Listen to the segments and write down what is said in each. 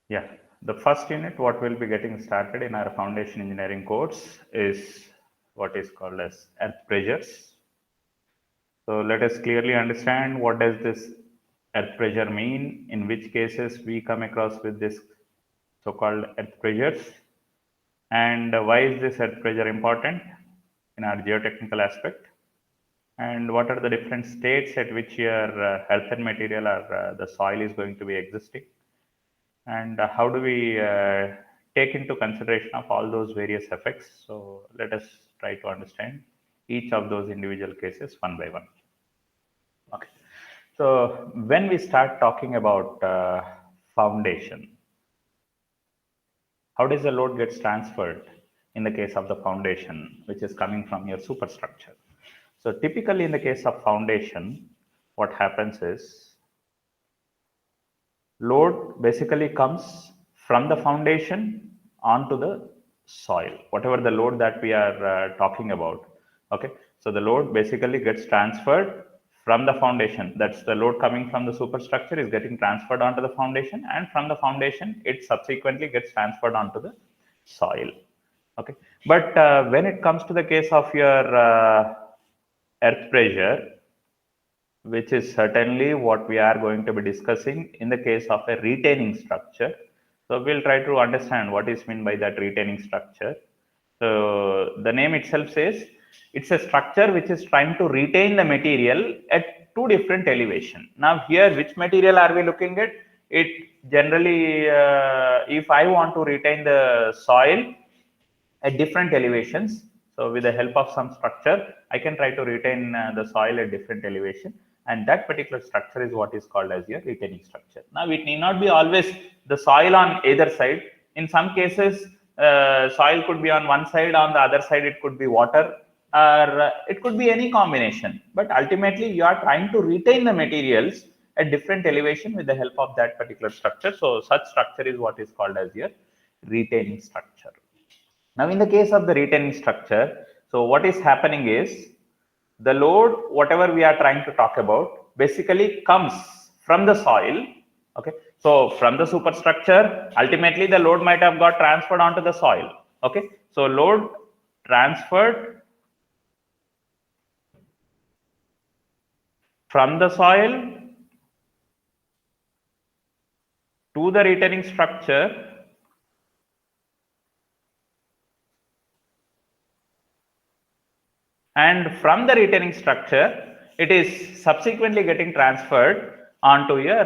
Yeah, the first unit, what we'll be getting started in our foundation engineering course is what is called as earth pressures. So let us clearly understand what does this earth pressure mean, in which cases we come across with this so-called earth pressures, and why is this earth pressure important in our geotechnical aspect, and what are the different states at which your earthen material or the soil is going to be existing, and how do we take into consideration of all those various effects. So let us try to understand each of those individual cases one by one. Okay, so when we start talking about foundation, how does the load gets transferred in the case of the foundation which is coming from your superstructure? So typically in the case of foundation, what happens is load basically comes from the foundation onto the soil, whatever the load that we are talking about. Okay, so the load basically gets transferred from the foundation. That's the load coming from the superstructure is getting transferred onto the foundation, and from the foundation it subsequently gets transferred onto the soil. Okay, but when it comes to the case of your earth pressure, which is certainly what we are going to be discussing in the case of a retaining structure. So we'll try to understand what is meant by that retaining structure. So the name itself says it's a structure which is trying to retain the material at two different elevation. Now here, which material are we looking at? It generally, if I want to retain the soil at different elevations, so with the help of some structure, I can try to retain the soil at different elevation, and that particular structure is what is called as your retaining structure. Now it need not be always the soil on either side. In some cases, soil could be on one side, on the other side it could be water, or it could be any combination. But ultimately, you are trying to retain the materials at different elevation with the help of that particular structure. So such structure is what is called as your retaining structure. Now, in the case of the retaining structure, so what is happening is the load, whatever we are trying to talk about, basically comes from the soil. Okay, so from the superstructure, ultimately the load might have got transferred onto the soil. Okay, so load transferred from the soil to the retaining structure, and from the retaining structure, it is subsequently getting transferred onto your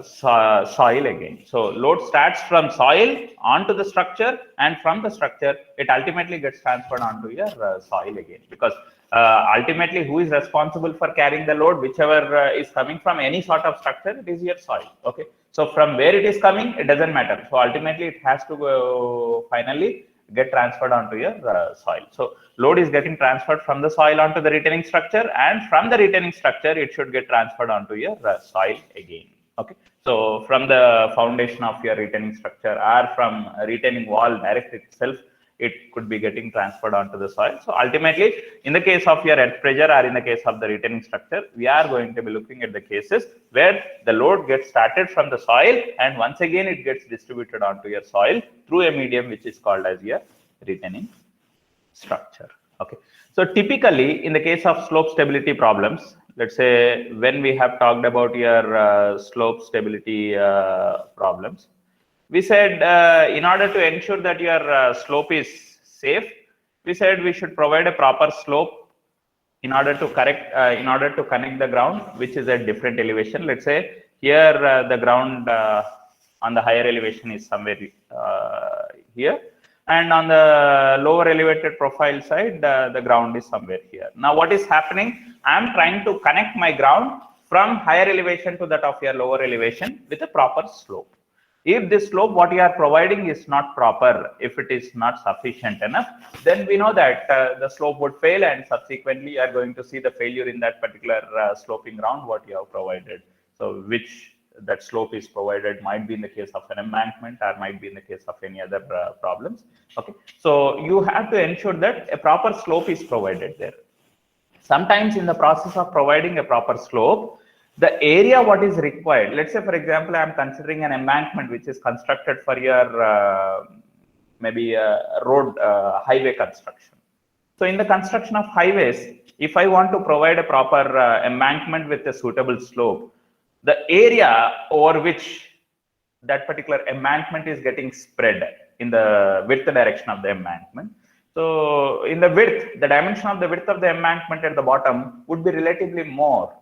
soil again. So load starts from soil onto the structure, and from the structure, it ultimately gets transferred onto your soil again. Because ultimately, who is responsible for carrying the load? Whichever is coming from any sort of structure, it is your soil. Okay. So from where it is coming, it doesn't matter. So ultimately, it has to go finally get transferred onto your soil. So load is getting transferred from the soil onto the retaining structure, and from the retaining structure it should get transferred onto your soil again. Okay, so from the foundation of your retaining structure or from a retaining wall direct itself, it could be getting transferred onto the soil. So ultimately, in the case of your earth pressure or in the case of the retaining structure, we are going to be looking at the cases where the load gets started from the soil, and once again it gets distributed onto your soil through a medium which is called as your retaining structure. Okay, so typically in the case of slope stability problems, let's say when we have talked about your slope stability problems, we said in order to ensure that your slope is safe, we said we should provide a proper slope in order to correct in order to connect the ground which is at different elevation. Let's say here the ground on the higher elevation is somewhere here, and on the lower elevated profile side the ground is somewhere here. Now what is happening, I am trying to connect my ground from higher elevation to that of your lower elevation with a proper slope. If this slope what you are providing is not proper, if it is not sufficient enough, then we know that the slope would fail, and subsequently you are going to see the failure in that particular sloping ground what you have provided. So which that slope is provided might be in the case of an embankment or might be in the case of any other problems. Okay, so you have to ensure that a proper slope is provided there. Sometimes in the process of providing a proper slope, the area what is required. Let's say, for example, I am considering an embankment which is constructed for your maybe road highway construction. So in the construction of highways, if I want to provide a proper embankment with a suitable slope, the area over which that particular embankment is getting spread in the width direction of the embankment. So in the width, the dimension of the width of the embankment at the bottom would be relatively more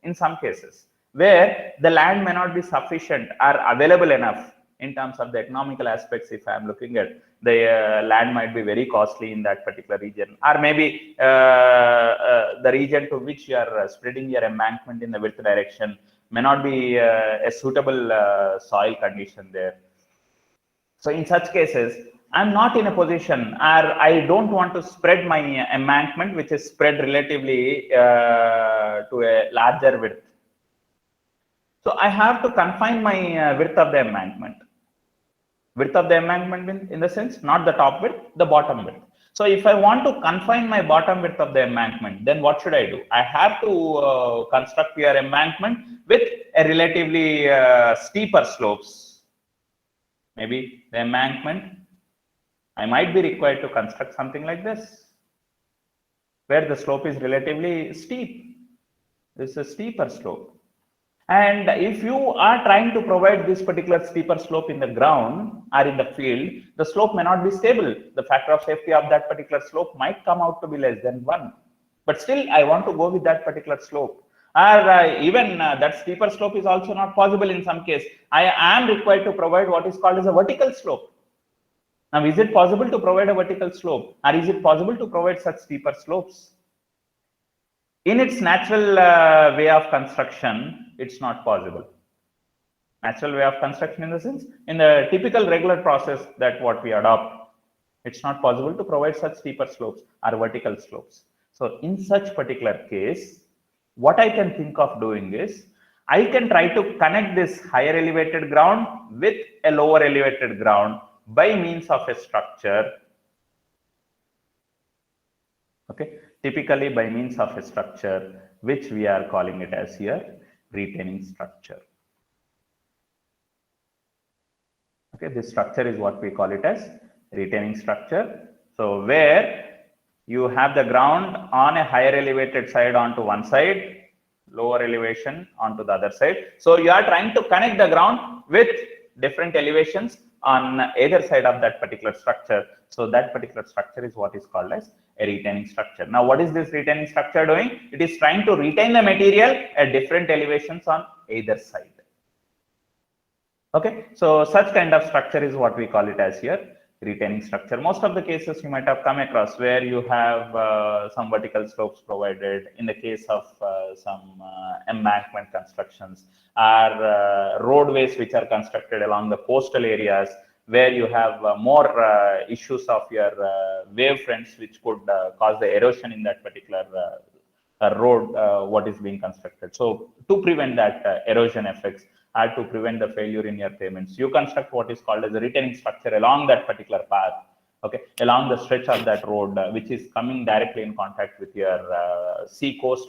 in some cases, where the land may not be sufficient or available enough in terms of the economical aspects. If I'm looking at the land might be very costly in that particular region, or maybe the region to which you are spreading your embankment in the width direction may not be a suitable soil condition there. So in such cases, I'm not in a position, or I don't want to spread my embankment, which is spread relatively to a larger width. So I have to confine my width of the embankment. Width of the embankment in the sense, not the top width, the bottom width. So if I want to confine my bottom width of the embankment, then what should I do? I have to construct your embankment with a relatively steeper slopes. Maybe the embankment, I might be required to construct something like this, where the slope is relatively steep. This is a steeper slope. And if you are trying to provide this particular steeper slope in the ground or in the field, the slope may not be stable. The factor of safety of that particular slope might come out to be less than 1. But still, I want to go with that particular slope. Or even that steeper slope is also not possible in some case. I am required to provide what is called as a vertical slope. Now, is it possible to provide a vertical slope, or is it possible to provide such steeper slopes? In its natural way of construction, it's not possible. Natural way of construction in the sense, in the typical regular process that what we adopt, it's not possible to provide such steeper slopes or vertical slopes. So in such particular case, what I can think of doing is, I can try to connect this higher elevated ground with a lower elevated ground by means of a structure. Okay, typically by means of a structure which we are calling it as here retaining structure. Okay, this structure is what we call it as retaining structure. So where you have the ground on a higher elevated side onto one side, lower elevation onto the other side. So you are trying to connect the ground with different elevations on either side of that particular structure. So that particular structure is what is called as a retaining structure. Now, what is this retaining structure doing? It is trying to retain the material at different elevations on either side. Okay, so such kind of structure is what we call it as here retaining structure. Most of the cases you might have come across where you have some vertical slopes provided in the case of some embankment constructions, or roadways which are constructed along the coastal areas where you have more issues of your wave fronts which could cause the erosion in that particular road what is being constructed. So to prevent that erosion effects, or to prevent the failure in your payments, you construct what is called as a retaining structure along that particular path, okay, along the stretch of that road which is coming directly in contact with your sea coast.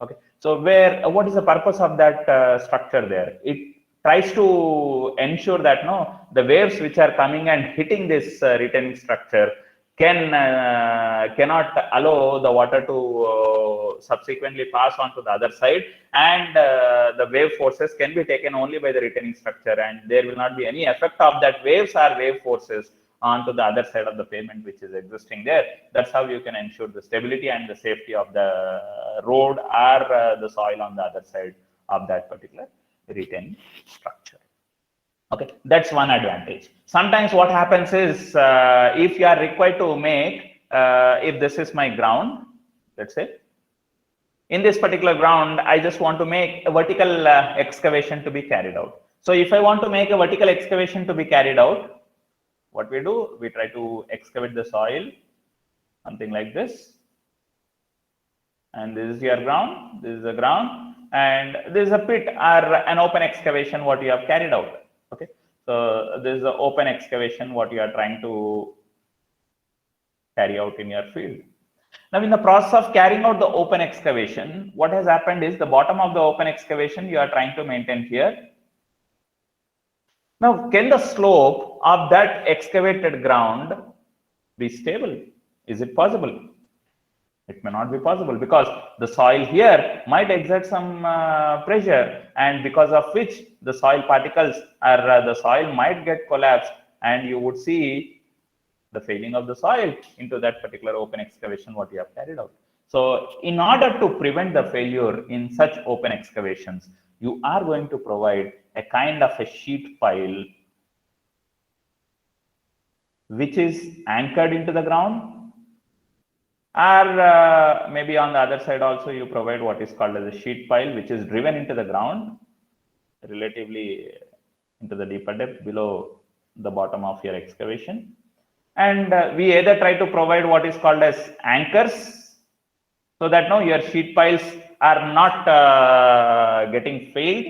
Okay, so where what is the purpose of that structure there? It tries to ensure that the waves which are coming and hitting this retaining structure cannot allow the water to subsequently pass on to the other side, and the wave forces can be taken only by the retaining structure, and there will not be any effect of that waves or wave forces onto the other side of the pavement which is existing there. That's how you can ensure the stability and the safety of the road or the soil on the other side of that particular retaining structure. Okay, that's one advantage. Sometimes what happens is, if you are required to make, if this is my ground, let's say, in this particular ground, I just want to make a vertical excavation to be carried out. So if I want to make a vertical excavation to be carried out, what we do, we try to excavate the soil, something like this. And this is your ground, this is the ground, and this is a pit or an open excavation what you have carried out. Okay, so this is the open excavation what you are trying to carry out in your field. Now, in the process of carrying out the open excavation, what has happened is the bottom of the open excavation you are trying to maintain here. Now, can the slope of that excavated ground be stable? Is it possible? It may not be possible because the soil here might exert some pressure, and because of which the soil particles or the soil might get collapsed, and you would see the failing of the soil into that particular open excavation what you have carried out. So in order to prevent the failure in such open excavations, you are going to provide a kind of a sheet pile which is anchored into the ground, or maybe on the other side also you provide what is called as a sheet pile which is driven into the ground relatively into the deeper depth below the bottom of your excavation. And we either try to provide what is called as anchors, so that no, your sheet piles are not getting failed.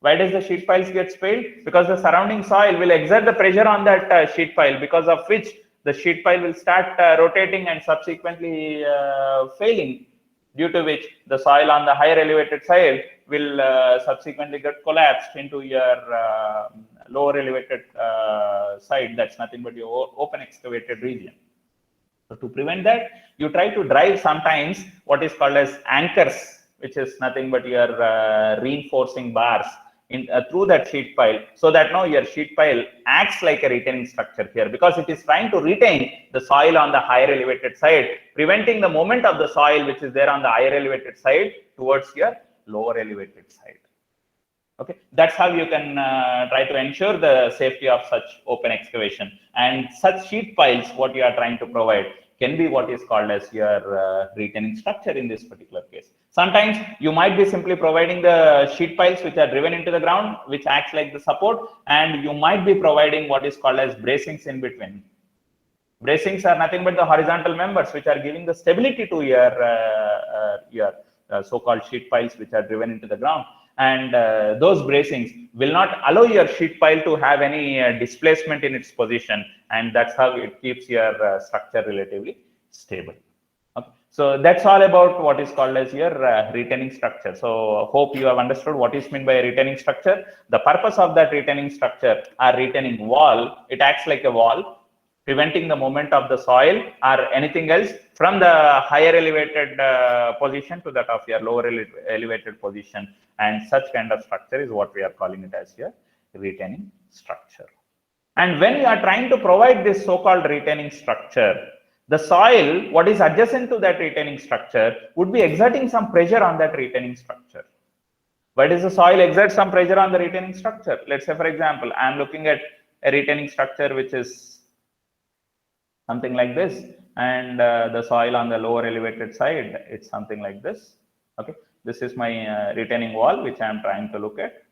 Why does the sheet piles get failed? Because the surrounding soil will exert the pressure on that sheet pile, because of which the sheet pile will start rotating and subsequently failing, due to which the soil on the higher elevated side will subsequently get collapsed into your lower elevated side. That's nothing but your open excavated region. So to prevent that, you try to drive sometimes what is called as anchors, which is nothing but your reinforcing bars in through that sheet pile, so that now your sheet pile acts like a retaining structure here, because it is trying to retain the soil on the higher elevated side, preventing the movement of the soil which is there on the higher elevated side towards your lower elevated side. Okay, that's how you can try to ensure the safety of such open excavation. And such sheet piles, what you are trying to provide, can be what is called as your retaining structure in this particular case. Sometimes you might be simply providing the sheet piles which are driven into the ground, which acts like the support, and you might be providing what is called as bracings in between. Bracings are nothing but the horizontal members which are giving the stability to your so-called sheet piles which are driven into the ground. And those bracings will not allow your sheet pile to have any displacement in its position, and that's how it keeps your structure relatively stable. Okay. So that's all about what is called as your retaining structure. So hope you have understood what is meant by a retaining structure. The purpose of that retaining structure or retaining wall, it acts like a wall, preventing the movement of the soil or anything else from the higher elevated position to that of your lower elevated position. And such kind of structure is what we are calling it as your retaining structure. And when you are trying to provide this so-called retaining structure, the soil, what is adjacent to that retaining structure, would be exerting some pressure on that retaining structure. Why does the soil exert some pressure on the retaining structure? Let's say, for example, I am looking at a retaining structure which is something like this, and the soil on the lower elevated side, it's something like this. Okay, this is my retaining wall which I am trying to look at.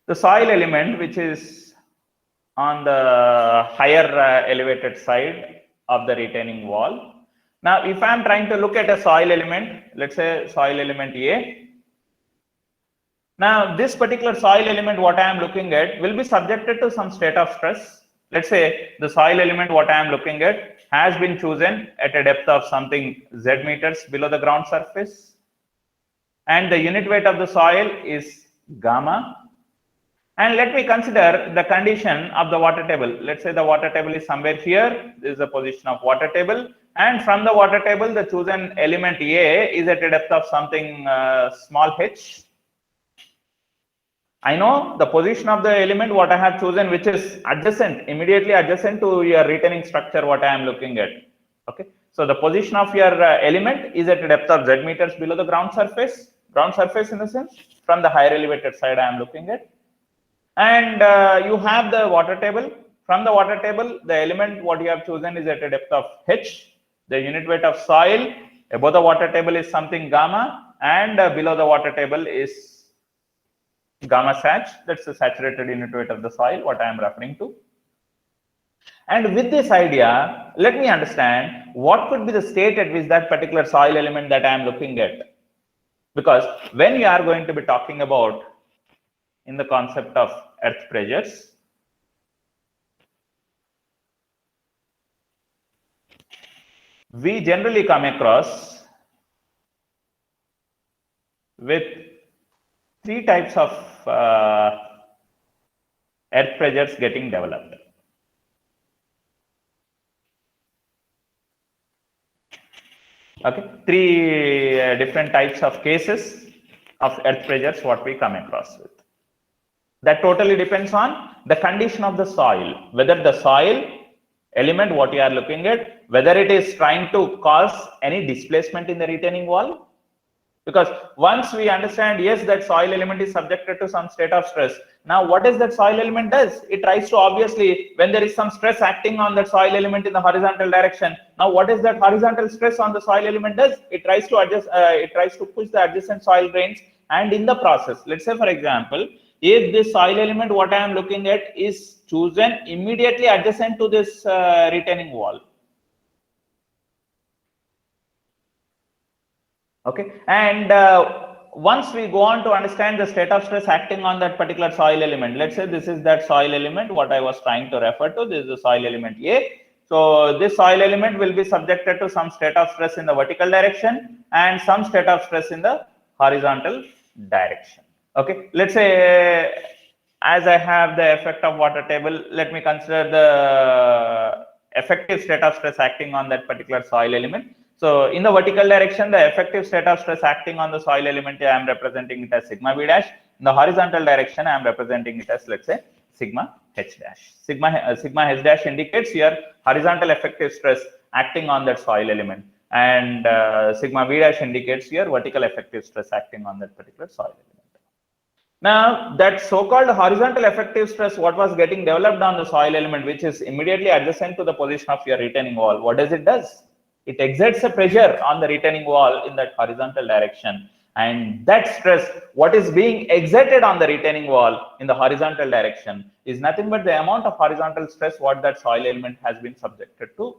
The soil element which is on the higher elevated side of the retaining wall. Now, if I am trying to look at a soil element, let's say soil element A. Now, this particular soil element, what I am looking at, will be subjected to some state of stress. Let's say the soil element, what I am looking at, has been chosen at a depth of something Z meters below the ground surface. And the unit weight of the soil is gamma. And let me consider the condition of the water table. Let's say the water table is somewhere here. This is the position of water table. And from the water table, the chosen element A is at a depth of something small h. I know the position of the element what I have chosen, which is adjacent, immediately adjacent to your retaining structure what I am looking at. Okay. So the position of your element is at a depth of Z meters below the ground surface in the sense from the higher elevated side I am looking at. And you have the water table. From the water table, the element what you have chosen is at a depth of h. The unit weight of soil above the water table is something gamma, and below the water table is gamma sat. That's the saturated unit weight of the soil what I am referring to. And with this idea, let me understand what could be the state at which that particular soil element that I am looking at. Because when you are going to be talking about in the concept of earth pressures, we generally come across with three types of earth pressures getting developed. Okay, three different types of cases of earth pressures what we come across with. That totally depends on the condition of the soil, whether the soil element what you are looking at, whether it is trying to cause any displacement in the retaining wall. Because once we understand, yes, that soil element is subjected to some state of stress. Now, what is that soil element does? It tries to, obviously, when there is some stress acting on that soil element in the horizontal direction. Now, what is that horizontal stress on the soil element does? It tries to adjust, it tries to push the adjacent soil grains. And in the process, let's say, for example, if this soil element, what I am looking at, is chosen immediately adjacent to this retaining wall. Okay, and once we go on to understand the state of stress acting on that particular soil element, let's say this is that soil element what I was trying to refer to. This is the soil element A. So this soil element will be subjected to some state of stress in the vertical direction and some state of stress in the horizontal direction. Okay, let's say as I have the effect of water table, let me consider the effective state of stress acting on that particular soil element. So in the vertical direction, the effective state of stress acting on the soil element, I am representing it as sigma V dash. In the horizontal direction, I am representing it as, let's say, sigma H dash. Sigma H dash indicates your horizontal effective stress acting on that soil element, and sigma V dash indicates your vertical effective stress acting on that particular soil element. Now, that so-called horizontal effective stress, what was getting developed on the soil element, which is immediately adjacent to the position of your retaining wall, what does it does? It exerts a pressure on the retaining wall in that horizontal direction. And that stress, what is being exerted on the retaining wall in the horizontal direction, is nothing but the amount of horizontal stress what that soil element has been subjected to.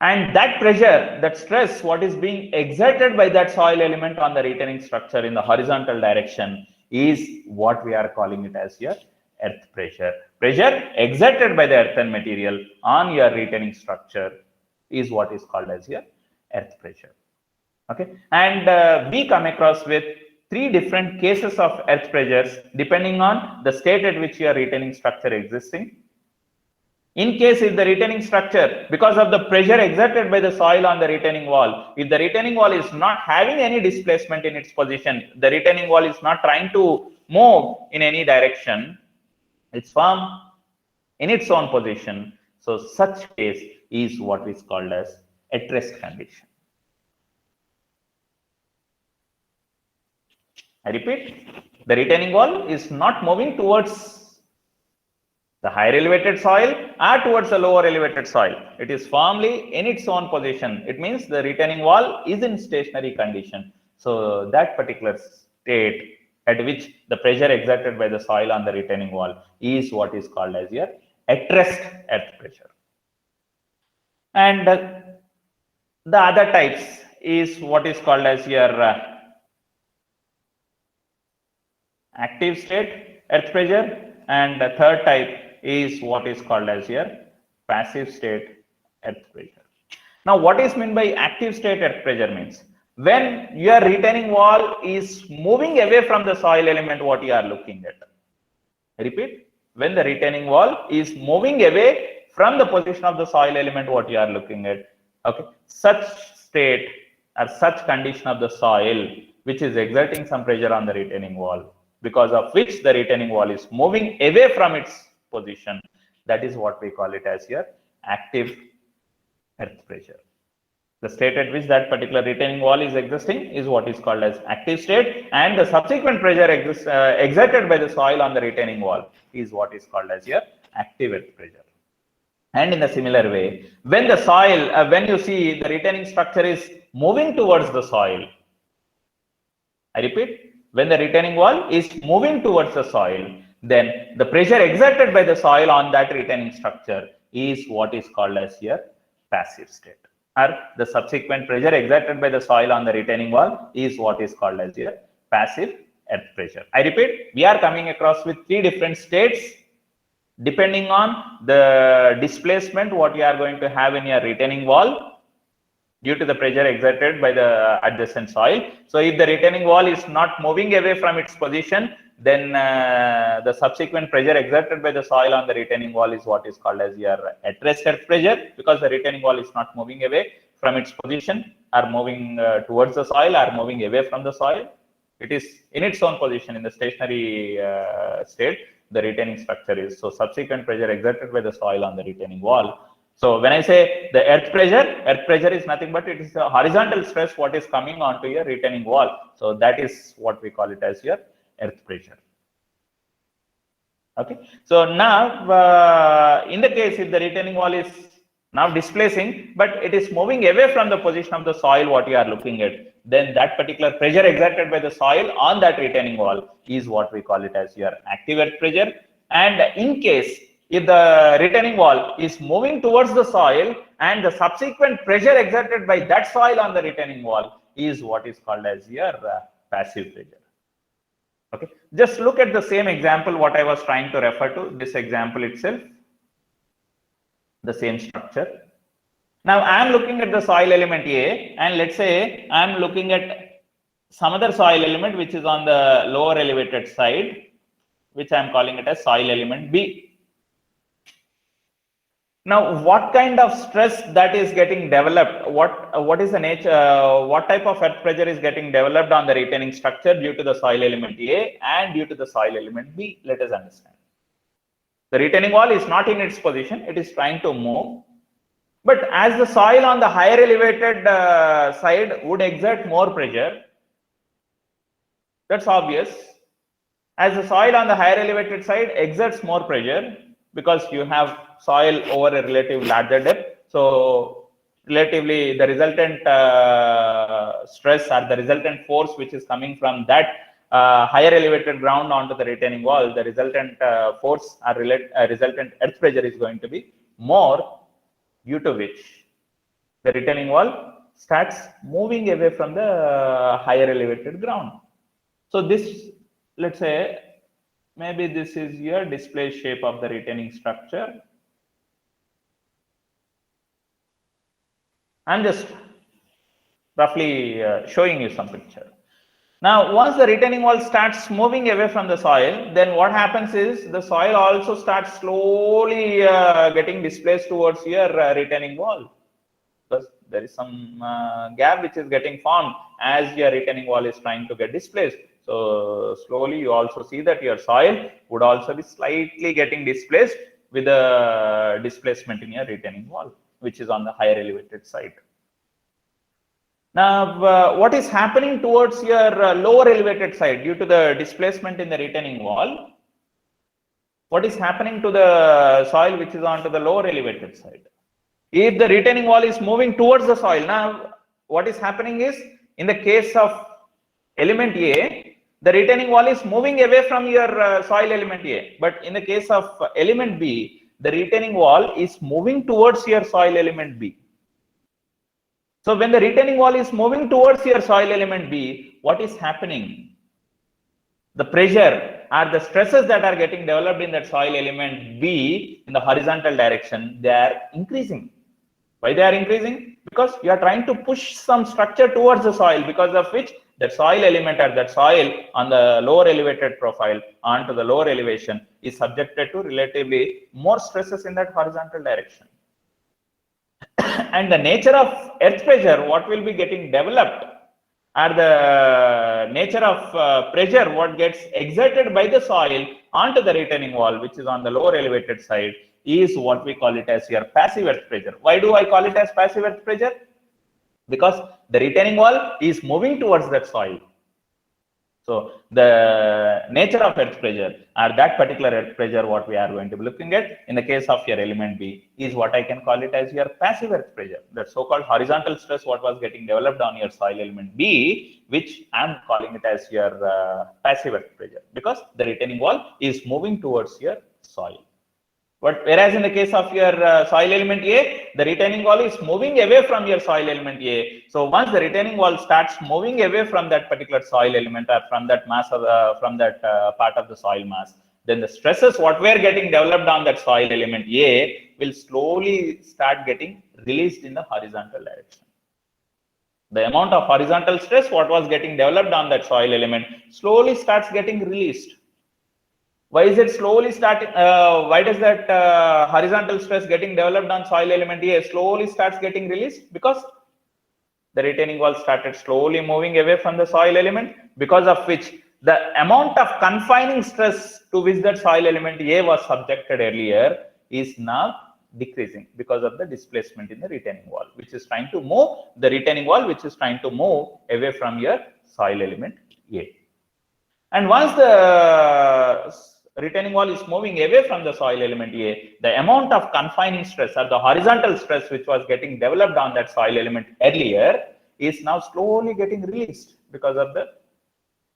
And that pressure, that stress, what is being exerted by that soil element on the retaining structure in the horizontal direction is what we are calling it as your earth pressure. Pressure exerted by the earthen material on your retaining structure is what is called as your earth pressure. Okay, and we come across with three different cases of earth pressures depending on the state at which your retaining structure existing. In case if the retaining structure, because of the pressure exerted by the soil on the retaining wall, if the retaining wall is not having any displacement in its position, the retaining wall is not trying to move in any direction, it's firm in its own position. So such case is what is called as at rest condition. I repeat, the retaining wall is not moving towards the higher elevated soil or towards the lower elevated soil. It is firmly in its own position. It means the retaining wall is in stationary condition. So that particular state at which the pressure exerted by the soil on the retaining wall is what is called as your at rest earth pressure. And the other types is what is called as your active state earth pressure, and the third type is what is called as your passive state earth pressure. Now, what is meant by active state earth pressure means when your retaining wall is moving away from the soil element what you are looking at. I repeat, when the retaining wall is moving away from the position of the soil element what you are looking at. Okay, such state or such condition of the soil which is exerting some pressure on the retaining wall, because of which the retaining wall is moving away from its position, that is what we call it as your active earth pressure. The state at which that particular retaining wall is existing is what is called as active state, and the subsequent pressure exerted by the soil on the retaining wall is what is called as your active earth pressure. And in a similar way, when the soil, when you see the retaining structure is moving towards the soil, I repeat, when the retaining wall is moving towards the soil, then the pressure exerted by the soil on that retaining structure is what is called as your passive state, or the subsequent pressure exerted by the soil on the retaining wall is what is called as your passive earth pressure. I repeat, we are coming across with three different states depending on the displacement what you are going to have in your retaining wall due to the pressure exerted by the adjacent soil. So if the retaining wall is not moving away from its position, then the subsequent pressure exerted by the soil on the retaining wall is what is called as your at rest earth pressure, because the retaining wall is not moving away from its position or moving towards the soil or moving away from the soil. It is in its own position in the stationary state, the retaining structure is. So subsequent pressure exerted by the soil on the retaining wall. So when I say the earth pressure is nothing but it is a horizontal stress what is coming onto your retaining wall. So that is what we call it as your earth pressure. Okay. So now in the case if the retaining wall is now displacing, but it is moving away from the position of the soil what you are looking at, then that particular pressure exerted by the soil on that retaining wall is what we call it as your active earth pressure. And in case if the retaining wall is moving towards the soil and the subsequent pressure exerted by that soil on the retaining wall is what is called as your passive pressure. Okay, just look at the same example what I was trying to refer to, this example itself, the same structure. Now I am looking at the soil element A, and let's say I am looking at some other soil element which is on the lower elevated side, which I am calling it as soil element B. Now, what kind of stress that is getting developed? What is the nature? What type of earth pressure is getting developed on the retaining structure due to the soil element A and due to the soil element B? Let us understand. The retaining wall is not in its position; it is trying to move. But as the soil on the higher elevated side would exert more pressure, that's obvious. As the soil on the higher elevated side exerts more pressure, because you have soil over a relative larger depth, so relatively the resultant stress or the resultant force which is coming from that higher elevated ground onto the retaining wall, the resultant force or resultant earth pressure is going to be more, due to which the retaining wall starts moving away from the higher elevated ground. So this, let's say, maybe this is your displaced shape of the retaining structure. I'm just roughly showing you some picture. Now, once the retaining wall starts moving away from the soil, then what happens is the soil also starts slowly getting displaced towards your retaining wall, because there is some gap which is getting formed as your retaining wall is trying to get displaced. So slowly you also see that your soil would also be slightly getting displaced with the displacement in your retaining wall, which is on the higher elevated side. Now, what is happening towards your lower elevated side due to the displacement in the retaining wall? What is happening to the soil which is onto the lower elevated side? If the retaining wall is moving towards the soil, now what is happening is, in the case of element A, the retaining wall is moving away from your soil element A. But in the case of element B, the retaining wall is moving towards your soil element B. So when the retaining wall is moving towards your soil element B, what is happening? The pressure or the stresses that are getting developed in that soil element B in the horizontal direction, they are increasing. Why they are increasing? Because you are trying to push some structure towards the soil, because of which that soil element or that soil on the lower elevated profile onto the lower elevation is subjected to relatively more stresses in that horizontal direction. And the nature of earth pressure, what will be getting developed, are the nature of pressure what gets exerted by the soil onto the retaining wall, which is on the lower elevated side, is what we call it as your passive earth pressure. Why do I call it as passive earth pressure? Because the retaining wall is moving towards that soil. So the nature of earth pressure, or that particular earth pressure what we are going to be looking at in the case of your element B, is what I can call it as your passive earth pressure. That so-called horizontal stress what was getting developed on your soil element B, which I am calling it as your passive earth pressure, because the retaining wall is moving towards your soil. But whereas in the case of your soil element A, the retaining wall is moving away from your soil element A. So once the retaining wall starts moving away from that particular soil element or from that mass of from that part of the soil mass, then the stresses what were getting developed on that soil element A will slowly start getting released in the horizontal direction. The amount of horizontal stress what was getting developed on that soil element slowly starts getting released. Why is it slowly starting? Why does that horizontal stress getting developed on soil element A slowly starts getting released? Because the retaining wall started slowly moving away from the soil element, because of which the amount of confining stress to which that soil element A was subjected earlier is now decreasing because of the displacement in the retaining wall, which is trying to move the retaining wall, which is trying to move away from your soil element A. And once the retaining wall is moving away from the soil element A, the amount of confining stress or the horizontal stress which was getting developed on that soil element earlier is now slowly getting released because of the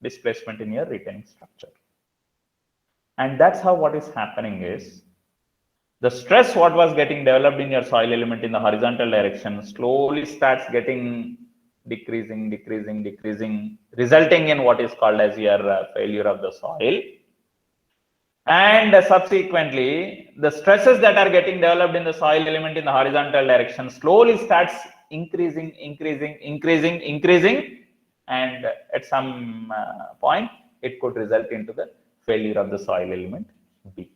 displacement in your retaining structure. And that's how what is happening is the stress what was getting developed in your soil element in the horizontal direction slowly starts getting decreasing, resulting in what is called as your failure of the soil. And subsequently, the stresses that are getting developed in the soil element in the horizontal direction slowly starts increasing, and at some point, it could result into the failure of the soil element B.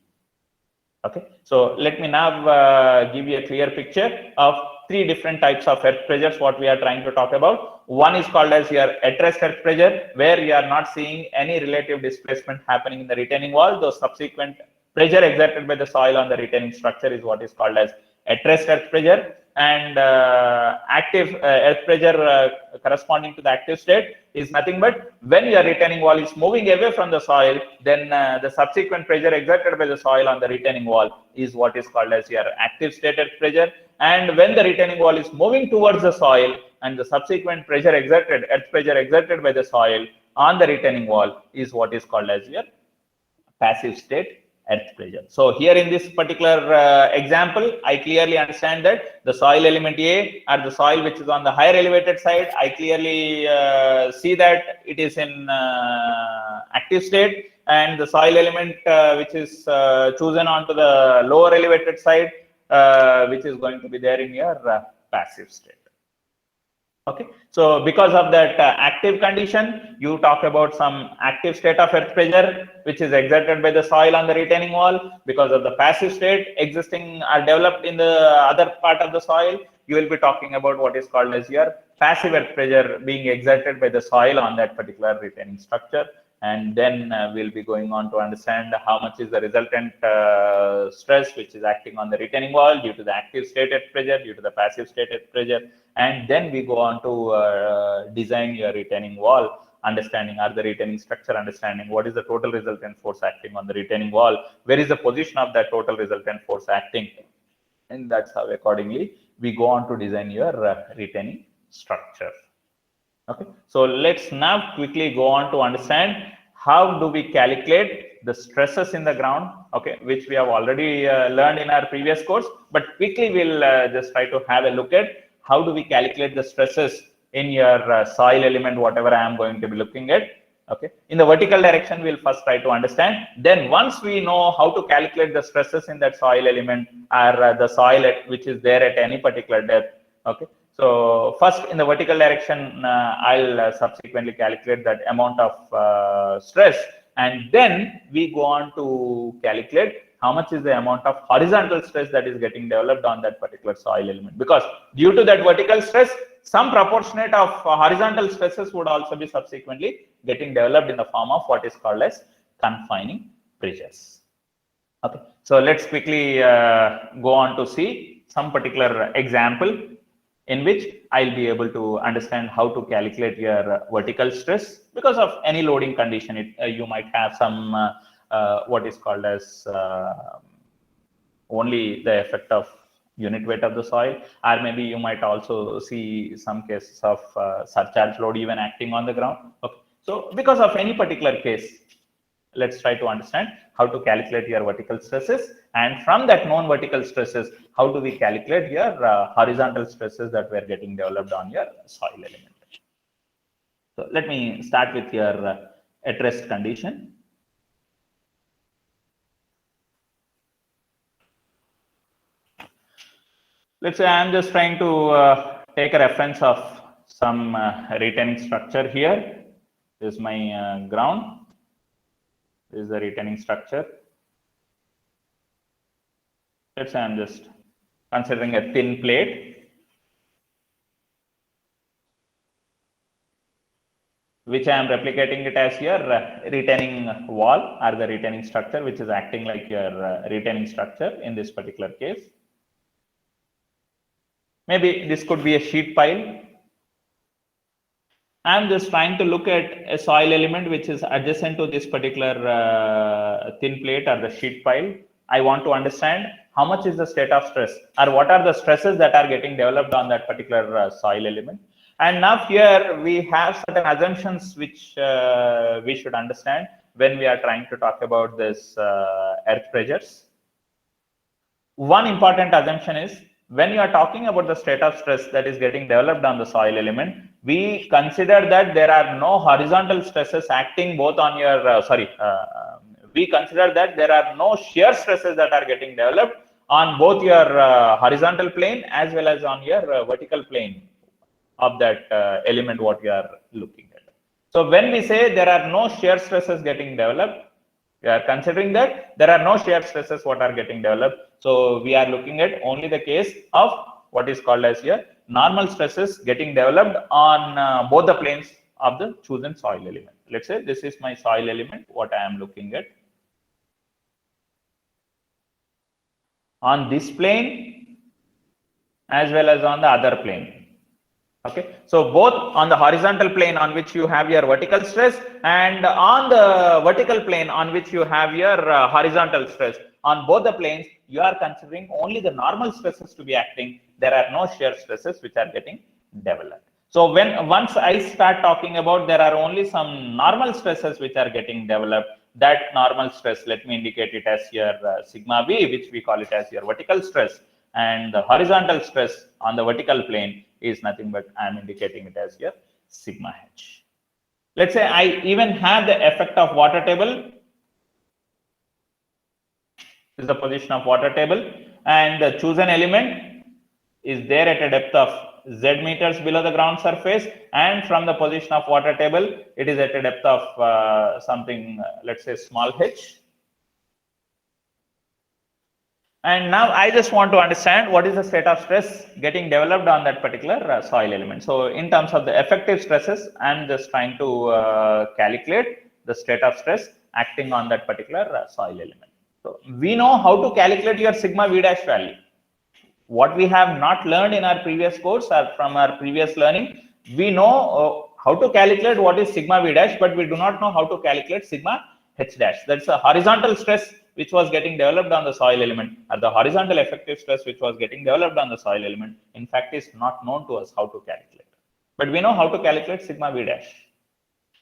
Okay, so let me now give you a clear picture of three different types of earth pressures what we are trying to talk about. One is called as your at rest earth pressure, where you are not seeing any relative displacement happening in the retaining wall. The subsequent pressure exerted by the soil on the retaining structure is what is called as at rest earth pressure. And active earth pressure corresponding to the active state is nothing but when your retaining wall is moving away from the soil, then the subsequent pressure exerted by the soil on the retaining wall is what is called as your active state earth pressure. And when the retaining wall is moving towards the soil, and the subsequent pressure exerted, earth pressure exerted by the soil on the retaining wall is what is called as your passive state earth pressure. So here in this particular example, I clearly understand that the soil element A or the soil which is on the higher elevated side, I clearly see that it is in active state, and the soil element which is chosen onto the lower elevated side, which is going to be there in your passive state. Okay, so because of that active condition, you talk about some active state of earth pressure which is exerted by the soil on the retaining wall. Because of the passive state existing or developed in the other part of the soil, you will be talking about what is called as your passive earth pressure being exerted by the soil on that particular retaining structure. And then we'll be going on to understand how much is the resultant stress which is acting on the retaining wall due to the active state earth pressure, due to the passive state earth pressure. And then we go on to design your retaining wall, understanding or the retaining structure, understanding what is the total resultant force acting on the retaining wall, where is the position of that total resultant force acting, and that's how accordingly we go on to design your retaining structure. Okay, so let's now quickly go on to understand how do we calculate the stresses in the ground, okay, which we have already learned in our previous course, but quickly we'll just try to have a look at how do we calculate the stresses in your soil element, whatever I am going to be looking at. Okay, in the vertical direction, we'll first try to understand. Then once we know how to calculate the stresses in that soil element or the soil which is there at any particular depth. Okay, so first in the vertical direction, I'll subsequently calculate that amount of stress, and then we go on to calculate how much is the amount of horizontal stress that is getting developed on that particular soil element. Because due to that vertical stress, some proportionate of horizontal stresses would also be subsequently getting developed in the form of what is called as confining pressures. Okay, so let's quickly go on to see some particular example in which I'll be able to understand how to calculate your vertical stress. Because of any loading condition, you might have some what is called as only the effect of unit weight of the soil, or maybe you might also see some cases of surcharge load even acting on the ground. Okay, so because of any particular case, let's try to understand how to calculate your vertical stresses, and from that known vertical stresses, how do we calculate your horizontal stresses that were getting developed on your soil element. So let me start with your at rest condition. Let's say I'm just trying to take a reference of some retaining structure here. This is my ground. This is the retaining structure. Let's say I'm just considering a thin plate, which I am replicating it as your retaining wall or the retaining structure, which is acting like your retaining structure in this particular case. Maybe this could be a sheet pile. I'm just trying to look at a soil element which is adjacent to this particular thin plate or the sheet pile. I want to understand how much is the state of stress or what are the stresses that are getting developed on that particular soil element. And now here we have certain assumptions which we should understand when we are trying to talk about this earth pressures. One important assumption is when you are talking about the state of stress that is getting developed on the soil element, we consider that there are no horizontal stresses acting both on your, we consider that there are no shear stresses that are getting developed on both your horizontal plane as well as on your vertical plane of that element what you are looking at. So when we say there are no shear stresses getting developed, we are considering that there are no shear stresses what are getting developed. So we are looking at only the case of what is called as here normal stresses getting developed on both the planes of the chosen soil element. Let's say this is my soil element, what I am looking at. On this plane as well as on the other plane. Okay, so both on the horizontal plane on which you have your vertical stress and on the vertical plane on which you have your horizontal stress, on both the planes you are considering only the normal stresses to be acting. There are no shear stresses which are getting developed. So once I start talking about there are only some normal stresses which are getting developed, that normal stress, let me indicate it as your sigma v, which we call it as your vertical stress, and the horizontal stress on the vertical plane is nothing but I am indicating it as your sigma h. Let's say I even have the effect of water table. This is the position of water table, and the chosen element is there at a depth of z meters below the ground surface, and from the position of water table it is at a depth of something, let's say small h. And now I just want to understand what is the state of stress getting developed on that particular soil element. So in terms of the effective stresses, I'm just trying to calculate the state of stress acting on that particular soil element. So we know how to calculate your sigma v dash value. What we have not learned in our previous course or from our previous learning, we know how to calculate what is sigma v dash, but we do not know how to calculate sigma h dash. That's a horizontal stress which was getting developed on the soil element, or the horizontal effective stress which was getting developed on the soil element, in fact is not known to us how to calculate. But we know how to calculate sigma v dash.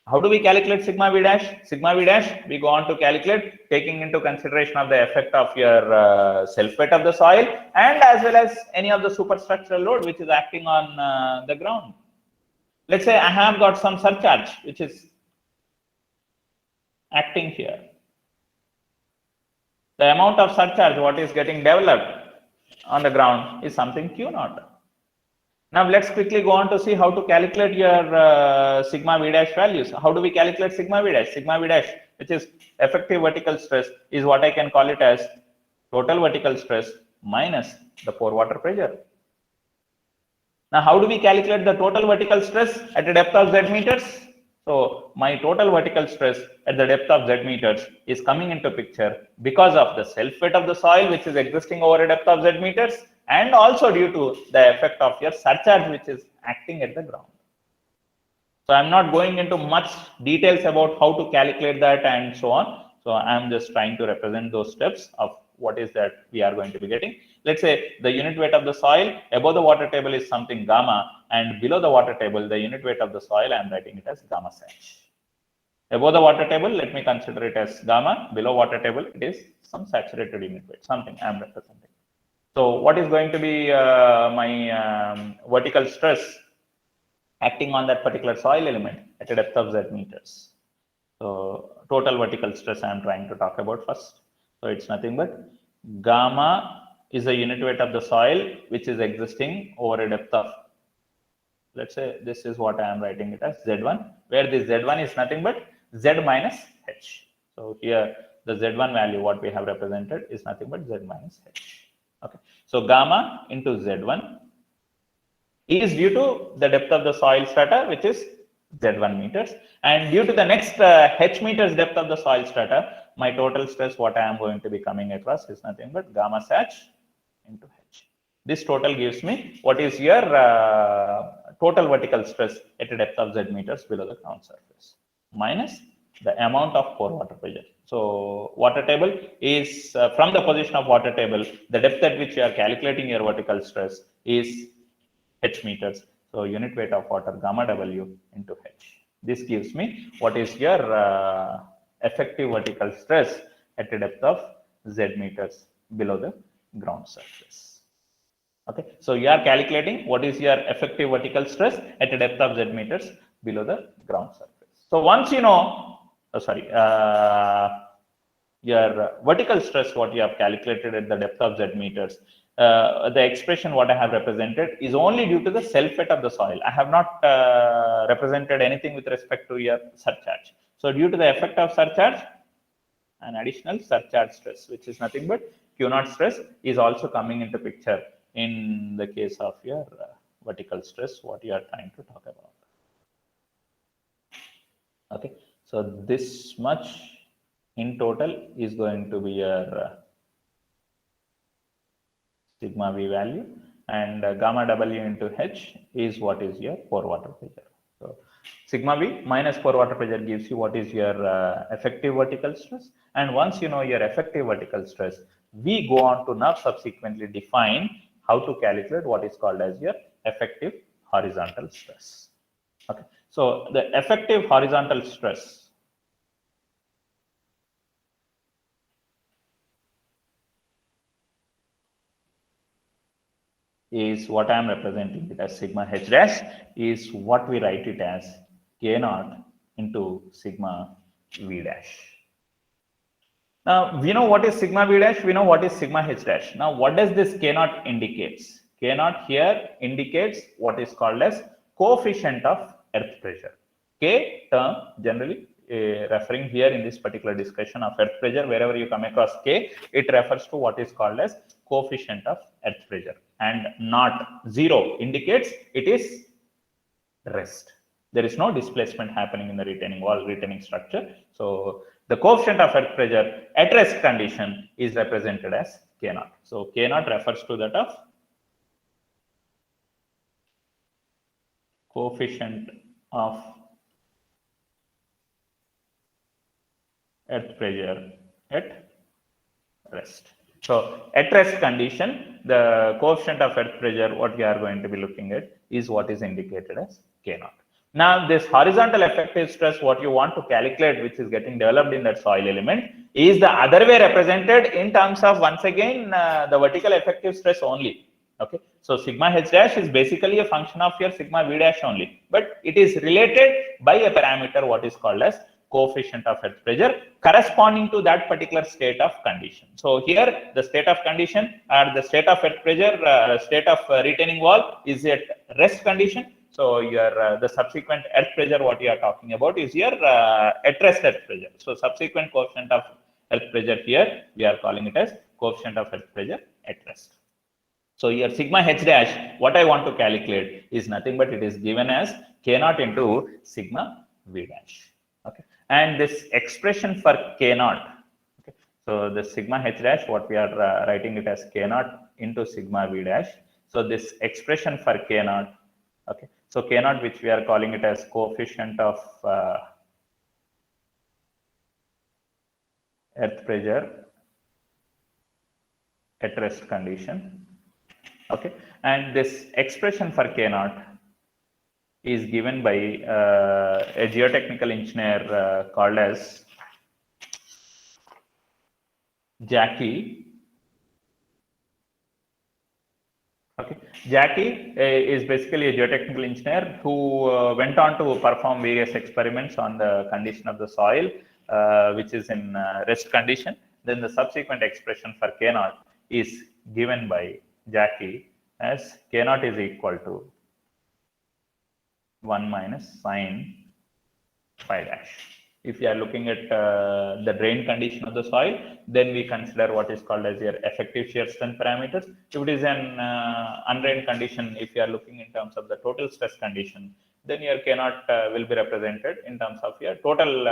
How do we calculate sigma v dash? Sigma v dash, we go on to calculate taking into consideration of the effect of your self weight of the soil and as well as any of the superstructural load which is acting on the ground. Let's say I have got some surcharge which is acting here. The amount of surcharge what is getting developed on the ground is something Q naught. Now let's quickly go on to see how to calculate your sigma v dash values. How do we calculate sigma v dash? Sigma v dash, which is effective vertical stress, is what I can call it as total vertical stress minus the pore water pressure. Now how do we calculate the total vertical stress at a depth of z meters? So my total vertical stress at the depth of z meters is coming into picture because of the self weight of the soil which is existing over a depth of z meters, and also due to the effect of your surcharge which is acting at the ground. So I'm not going into much details about how to calculate that and so on. So I'm just trying to represent those steps of what is that we are going to be getting. Let's say the unit weight of the soil above the water table is something gamma, and below the water table the unit weight of the soil I am writing it as gamma sag. Above the water table, let me consider it as gamma. Below water table, it is some saturated unit weight, something I am representing. So what is going to be my vertical stress acting on that particular soil element at a depth of z meters? So total vertical stress I am trying to talk about first. So it's nothing but gamma is the unit weight of the soil which is existing over a depth of, let's say this is what I am writing it as Z1, where this Z1 is nothing but Z minus H. So here the Z1 value what we have represented is nothing but Z minus H. Okay. So gamma into Z1 is due to the depth of the soil strata, which is Z1 meters, and due to the next H meters depth of the soil strata, my total stress what I am going to be coming across is nothing but gamma sach into H. This total gives me what is your total vertical stress at a depth of Z meters below the ground surface minus the amount of pore water pressure. So water table is from the position of water table, the depth at which you are calculating your vertical stress is H meters. So unit weight of water gamma W into H. This gives me what is your effective vertical stress at a depth of Z meters below the ground surface. Okay, so you are calculating what is your effective vertical stress at a depth of Z meters below the ground surface. So once you know, your vertical stress what you have calculated at the depth of Z meters, the expression what I have represented is only due to the self weight of the soil. I have not represented anything with respect to your surcharge. So due to the effect of surcharge, an additional surcharge stress, which is nothing but Q naught stress, is also coming into picture in the case of your vertical stress what you are trying to talk about. Okay, so this much in total is going to be your sigma V value, and gamma W into H is what is your pore water pressure. So sigma V minus pore water pressure gives you what is your effective vertical stress, and once you know your effective vertical stress, we go on to now subsequently define how to calculate what is called as your effective horizontal stress. Okay, so the effective horizontal stress is what I am representing it as sigma H dash is what we write it as K naught into sigma V dash. Now we know what is sigma V dash, we know what is sigma H dash. Now what does this K naught indicates? K naught here indicates what is called as coefficient of earth pressure. K term generally referring here in this particular discussion of earth pressure, wherever you come across K, it refers to what is called as coefficient of earth pressure, and not 0 indicates it is rest. There is no displacement happening in the retaining wall, retaining structure. So the coefficient of earth pressure at rest condition is represented as K naught. So K naught refers to that of coefficient of earth pressure at rest. So at rest condition, the coefficient of earth pressure what we are going to be looking at is what is indicated as K naught. Now this horizontal effective stress what you want to calculate, which is getting developed in that soil element, is the other way represented in terms of once again the vertical effective stress only. Okay, so sigma H dash is basically a function of your sigma V dash only, but it is related by a parameter what is called as coefficient of earth pressure corresponding to that particular state of condition. So here the state of condition or the state of earth pressure, state of retaining wall is at rest condition. So your the subsequent earth pressure what you are talking about is your at rest earth pressure. So subsequent coefficient of earth pressure here we are calling it as coefficient of earth pressure at rest. So your sigma H dash, what I want to calculate is nothing but it is given as K naught into sigma V dash. Okay, and this expression for K naught. Okay, so the sigma H dash, what we are writing it as K naught into sigma V dash. So this expression for K naught. Okay, so K naught, which we are calling it as coefficient of earth pressure at rest condition. Okay, and this expression for K naught is given by a geotechnical engineer called as Jackie. Okay, Jackie is basically a geotechnical engineer who went on to perform various experiments on the condition of the soil, which is in rest condition. Then the subsequent expression for K naught is given by Jackie as K naught is equal to 1 minus sine phi dash. If you are looking at the drain condition of the soil, then we consider what is called as your effective shear strength parameters. If it is an undrained condition, if you are looking in terms of the total stress condition, then your K naught will be represented in terms of your total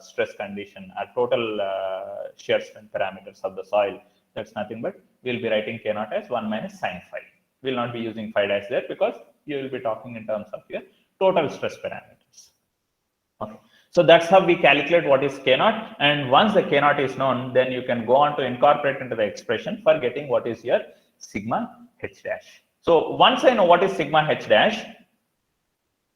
stress condition or total shear strength parameters of the soil. That's nothing but we'll be writing K naught as 1 minus sine phi. We'll not be using phi dash there because you will be talking in terms of your total stress parameters. Okay. So that's how we calculate what is K naught. And once the K naught is known, then you can go on to incorporate into the expression for getting what is your sigma H dash. So once I know what is sigma H dash,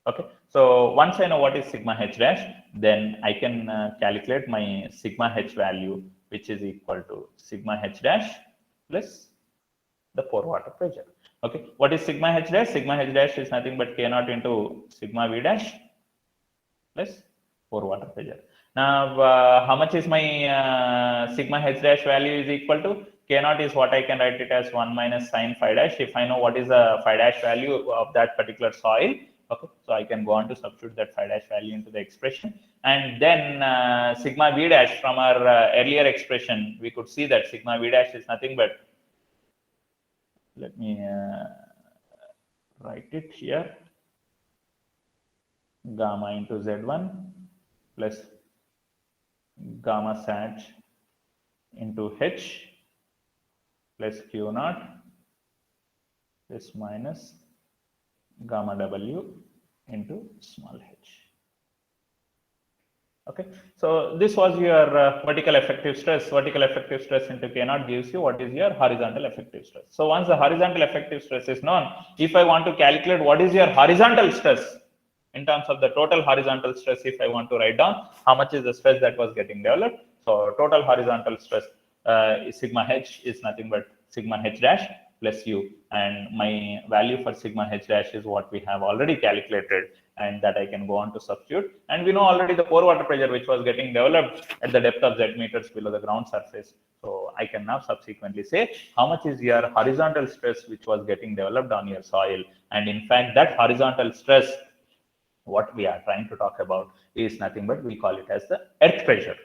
okay. So once I know what is sigma H dash, then I can calculate my sigma H value, which is equal to sigma H dash plus the pore water pressure. Okay. What is sigma H dash? Sigma H dash is nothing but K naught into sigma V dash plus pore water pressure. Now, how much is my sigma H dash value is equal to? K naught is what I can write it as 1 minus sine phi dash. If I know what is the phi dash value of that particular soil, okay, so I can go on to substitute that phi dash value into the expression. And then sigma V dash from our earlier expression, we could see that sigma V dash is nothing but, let me write it here, gamma into Z1 plus gamma sat into H plus Q naught plus minus gamma W into small h. Okay, so this was your vertical effective stress. Vertical effective stress into K naught gives you what is your horizontal effective stress. So once the horizontal effective stress is known, if I want to calculate what is your horizontal stress in terms of the total horizontal stress, if I want to write down how much is the stress that was getting developed, so total horizontal stress sigma h is nothing but sigma h dash plus u, and my value for sigma h dash is what we have already calculated, and that I can go on to substitute. And we know already the pore water pressure which was getting developed at the depth of Z meters below the ground surface. So I can now subsequently say how much is your horizontal stress which was getting developed on your soil. And in fact, that horizontal stress, what we are trying to talk about, is nothing but we call it as the earth pressure.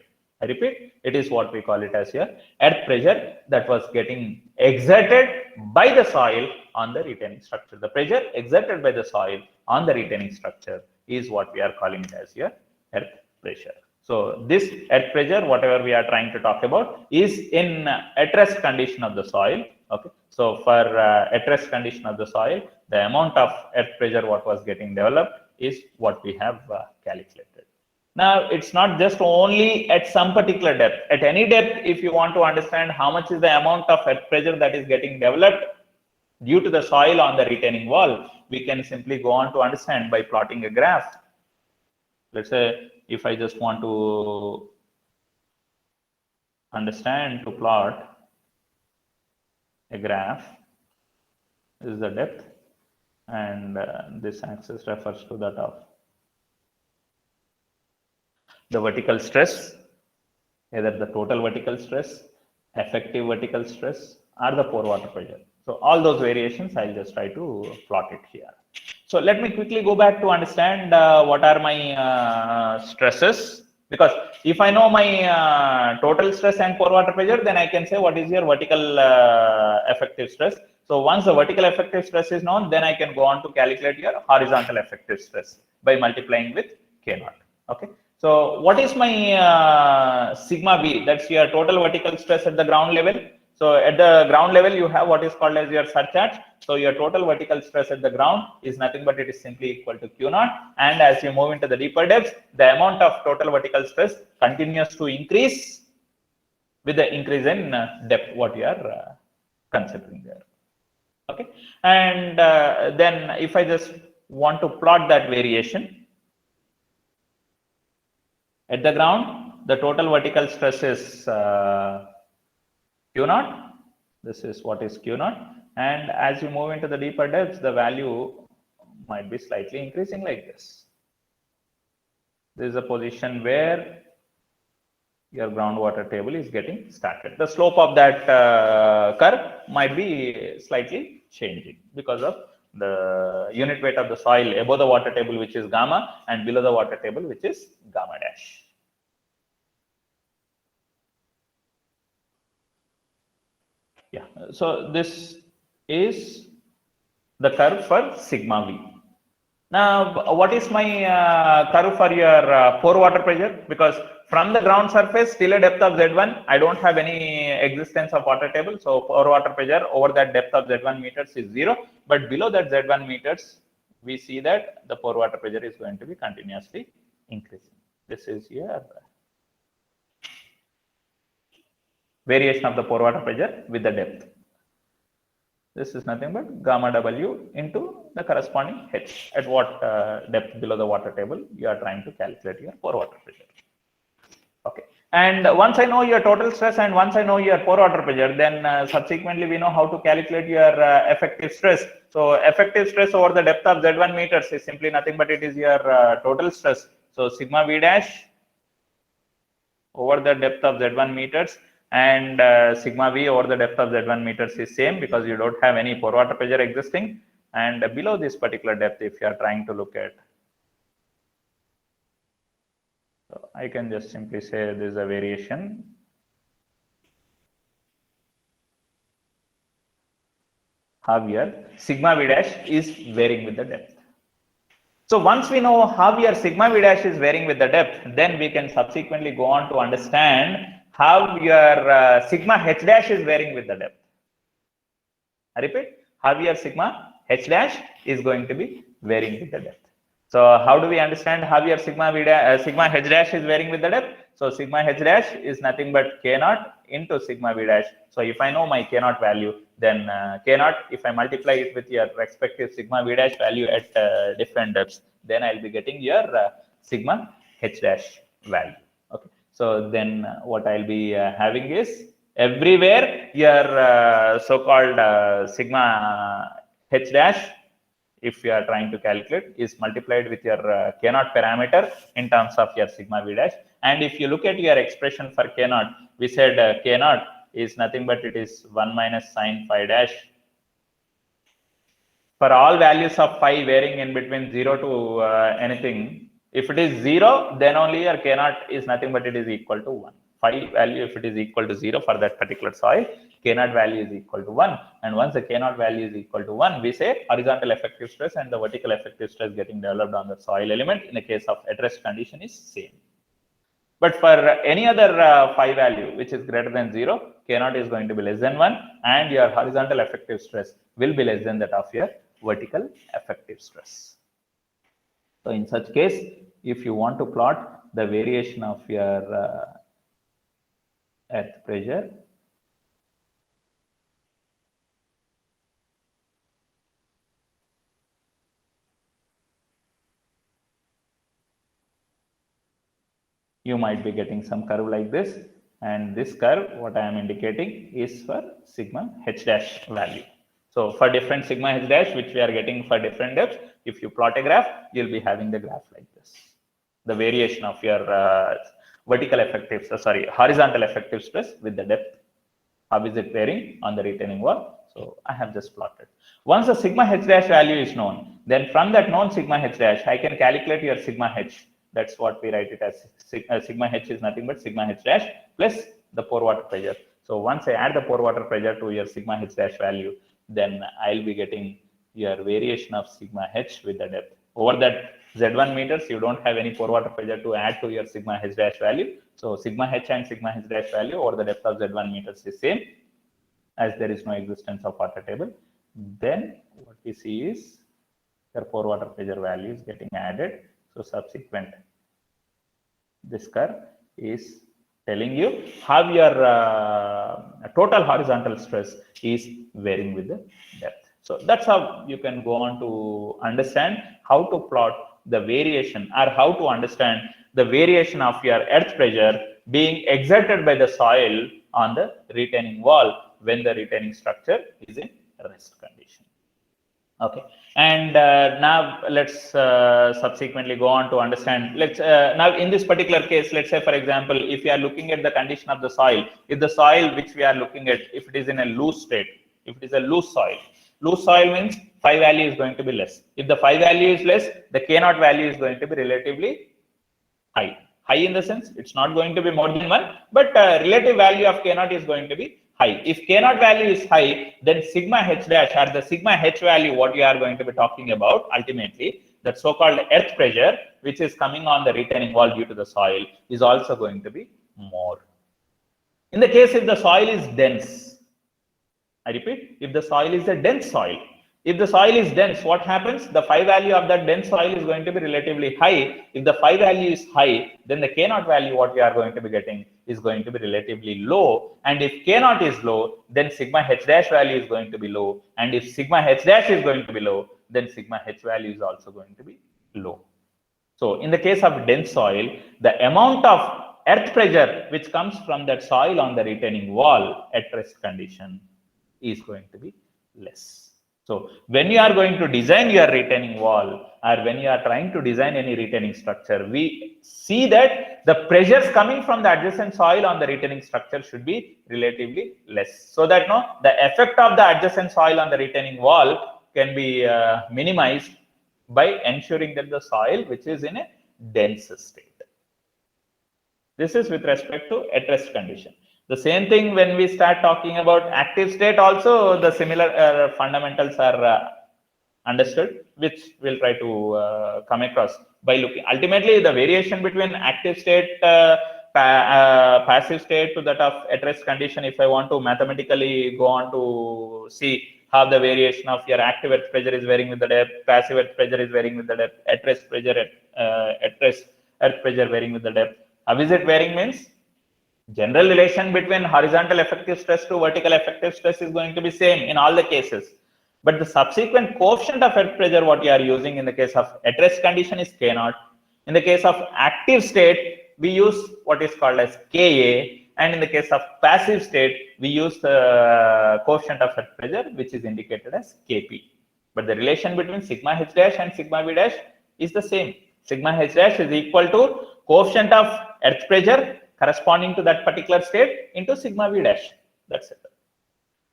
I repeat, it is what we call it as your earth pressure that was getting exerted by the soil on the retaining structure. The pressure exerted by the soil on the retaining structure is what we are calling it as your earth pressure. So this earth pressure, whatever we are trying to talk about, is in at rest condition of the soil. Okay. So for at rest condition of the soil, the amount of earth pressure what was getting developed is what we have calculated. Now, it's not just only at some particular depth. At any depth, if you want to understand how much is the amount of earth pressure that is getting developed due to the soil on the retaining wall, we can simply go on to understand by plotting a graph. Let's say if I just want to understand to plot a graph, this is the depth, and this axis refers to that of the vertical stress, either the total vertical stress, effective vertical stress, or the pore water pressure. So all those variations, I'll just try to plot it here. So let me quickly go back to understand what are my stresses, because if I know my total stress and pore water pressure, then I can say what is your vertical effective stress. So once the vertical effective stress is known, then I can go on to calculate your horizontal effective stress by multiplying with K naught. Okay. So what is my sigma V? That's your total vertical stress at the ground level. So at the ground level, you have what is called as your surcharge. So your total vertical stress at the ground is nothing but it is simply equal to Q naught. And as you move into the deeper depths, the amount of total vertical stress continues to increase with the increase in depth what you are considering there. Okay. And then if I just want to plot that variation, at the ground, the total vertical stress is Q naught. This is what is Q naught. And as you move into the deeper depths, the value might be slightly increasing like this. This is a position where your groundwater table is getting started. The slope of that curve might be slightly changing because of the unit weight of the soil above the water table, which is gamma, and below the water table, which is gamma dash. Yeah, so this is the curve for sigma V. Now, what is my curve for your pore water pressure? Because from the ground surface till a depth of Z1, I don't have any existence of water table. So pore water pressure over that depth of Z1 meters is 0. But below that Z1 meters, we see that the pore water pressure is going to be continuously increasing. This is your variation of the pore water pressure with the depth. This is nothing but gamma W into the corresponding H at what depth below the water table you are trying to calculate your pore water pressure. Okay. And once I know your total stress and once I know your pore water pressure, then subsequently we know how to calculate your effective stress. So effective stress over the depth of Z1 meters is simply nothing but it is your total stress. So sigma V dash over the depth of Z1 meters, and sigma V over the depth of Z1 meters is same because you don't have any pore water pressure existing. And below this particular depth, if you are trying to look at, so I can just simply say this is a variation. How your sigma V dash is varying with the depth. So once we know how your sigma V dash is varying with the depth, then we can subsequently go on to understand how your sigma H dash is varying with the depth. I repeat, how your sigma H dash is going to be varying with the depth. So how do we understand how your sigma H dash is varying with the depth? So sigma H dash is nothing but K naught into sigma V dash. So if I know my K naught value, then K naught, if I multiply it with your respective sigma V dash value at different depths, then I'll be getting your sigma H dash value. Okay. So then what I'll be having is everywhere your so-called sigma H dash, if you are trying to calculate, is multiplied with your K naught parameter in terms of your sigma V dash. And if you look at your expression for K naught, we said K naught is nothing but it is 1 minus sine phi dash. For all values of phi varying in between 0 to anything, if it is 0, then only your K naught is nothing but it is equal to 1. Phi value, if it is equal to 0 for that particular soil, K naught value is equal to 1. And once the K naught value is equal to 1, we say horizontal effective stress and the vertical effective stress getting developed on the soil element in the case of at rest condition is same. But for any other phi value which is greater than 0, K naught is going to be less than 1 and your horizontal effective stress will be less than that of your vertical effective stress. So in such case, if you want to plot the variation of your earth pressure, you might be getting some curve like this, and this curve, what I am indicating is for sigma H dash value. So for different sigma H dash, which we are getting for different depths, if you plot a graph, you'll be having the graph like this. The variation of your horizontal effective stress with the depth. How is it varying on the retaining wall? So I have just plotted. Once the sigma H dash value is known, then from that known sigma H dash, I can calculate your sigma H. That's what we write it as. Sigma H is nothing but sigma H dash plus the pore water pressure. So once I add the pore water pressure to your sigma H dash value, then I'll be getting your variation of sigma H with the depth. Over that Z1 meters, you don't have any pore water pressure to add to your sigma H dash value. So sigma H and sigma H dash value over the depth of Z1 meters is same, as there is no existence of water table. Then what we see is your pore water pressure value is getting added. So subsequent, this curve is telling you how your total horizontal stress is varying with the depth. So that's how you can go on to understand how to plot the variation or how to understand the variation of your earth pressure being exerted by the soil on the retaining wall when the retaining structure is in rest condition. Okay, And now let's subsequently go on to understand. Let's now in this particular case, let's say for example, if we are looking at the condition of the soil, if the soil which we are looking at, if it is in a loose state, if it is a loose soil means phi value is going to be less. If the phi value is less, the k naught value is going to be relatively high. High in the sense it's not going to be more than 1, but relative value of k naught is going to be high. If k naught value is high, then sigma h dash, or the sigma h value what you are going to be talking about ultimately, that so-called earth pressure which is coming on the retaining wall due to the soil, is also going to be more. In the case if the soil is dense, I repeat, if the soil is a dense soil, if the soil is dense, what happens? The phi value of that dense soil is going to be relatively high. If the phi value is high, then the k naught value what we are going to be getting is going to be relatively low. And if k naught is low, then sigma h dash value is going to be low. And if sigma h dash is going to be low, then sigma h value is also going to be low. So in the case of dense soil, the amount of earth pressure which comes from that soil on the retaining wall at rest condition is going to be less. So when you are going to design your retaining wall, or when you are trying to design any retaining structure, we see that the pressures coming from the adjacent soil on the retaining structure should be relatively less, so that the effect of the adjacent soil on the retaining wall can be minimized by ensuring that the soil which is in a dense state. This is with respect to at rest condition. The same thing when we start talking about active state also, the similar fundamentals are understood, which we'll try to come across by looking. Ultimately, the variation between active state, passive state to that of at rest condition, if I want to mathematically go on to see how the variation of your active earth pressure is varying with the depth, passive earth pressure is varying with the depth, at rest pressure, at rest earth pressure varying with the depth. How is it varying means? General relation between horizontal effective stress to vertical effective stress is going to be same in all the cases, but the subsequent coefficient of earth pressure what you are using in the case of at rest condition is k naught. In the case of active state, we use what is called as Ka, and in the case of passive state, we use the coefficient of earth pressure which is indicated as Kp. But the relation between sigma h dash and sigma v dash is the same. Sigma h dash is equal to coefficient of earth pressure corresponding to that particular state into sigma v dash. That's it.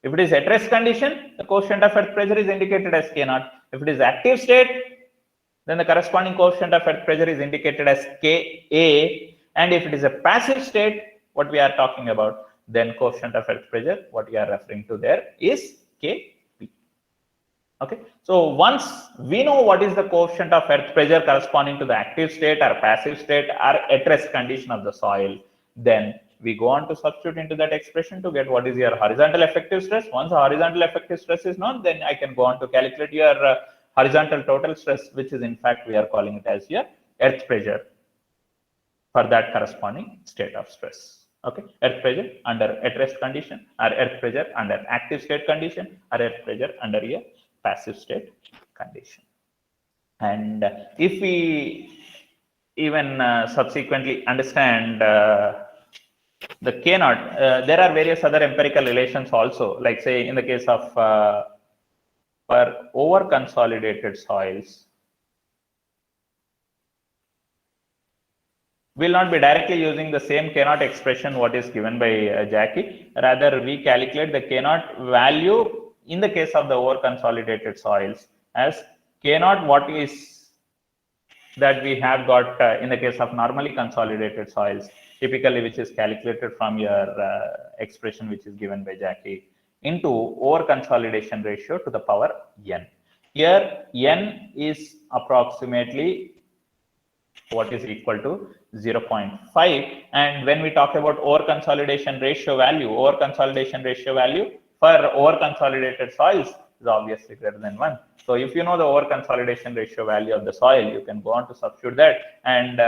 If it is at rest condition, the coefficient of earth pressure is indicated as k naught. If it is active state, then the corresponding coefficient of earth pressure is indicated as Ka. And if it is a passive state, what we are talking about, then coefficient of earth pressure, what we are referring to there is Kp. Okay, so once we know what is the coefficient of earth pressure corresponding to the active state or passive state or at rest condition of the soil, then we go on to substitute into that expression to get what is your horizontal effective stress. Once the horizontal effective stress is known, then I can go on to calculate your horizontal total stress, which is in fact we are calling it as your earth pressure for that corresponding state of stress. Okay, earth pressure under at rest condition, or earth pressure under active state condition, or earth pressure under a passive state condition. And if we even subsequently understand the k naught, there are various other empirical relations also, like say in the case of for over consolidated soils, we'll not be directly using the same k naught expression what is given by Jackie. Rather, we calculate the k naught value in the case of the over consolidated soils as k naught what is that we have got in the case of normally consolidated soils, typically which is calculated from your expression which is given by Jackie, into over consolidation ratio to the power n. Here n is approximately what is equal to 0.5, and when we talk about over consolidation ratio value for over consolidated soils is obviously greater than 1. So if you know the over consolidation ratio value of the soil, you can go on to substitute that, and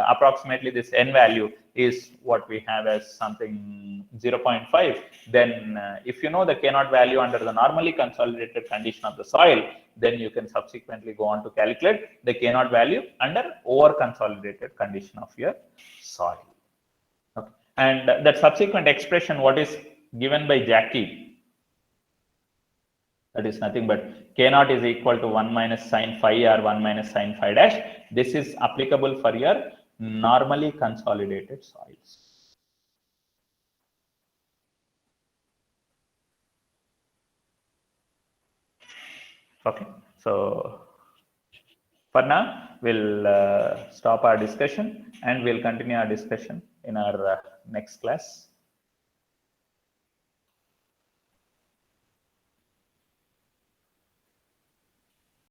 approximately this n value is what we have as something 0.5. Then if you know the k naught value under the normally consolidated condition of the soil, then you can subsequently go on to calculate the k naught value under over consolidated condition of your soil. Okay. And that subsequent expression what is given by Jackie That is nothing but k naught is equal to 1 minus sine phi or 1 minus sine phi dash. This is applicable for your normally consolidated soils. Okay, so for now we'll stop our discussion and we'll continue our discussion in our next class.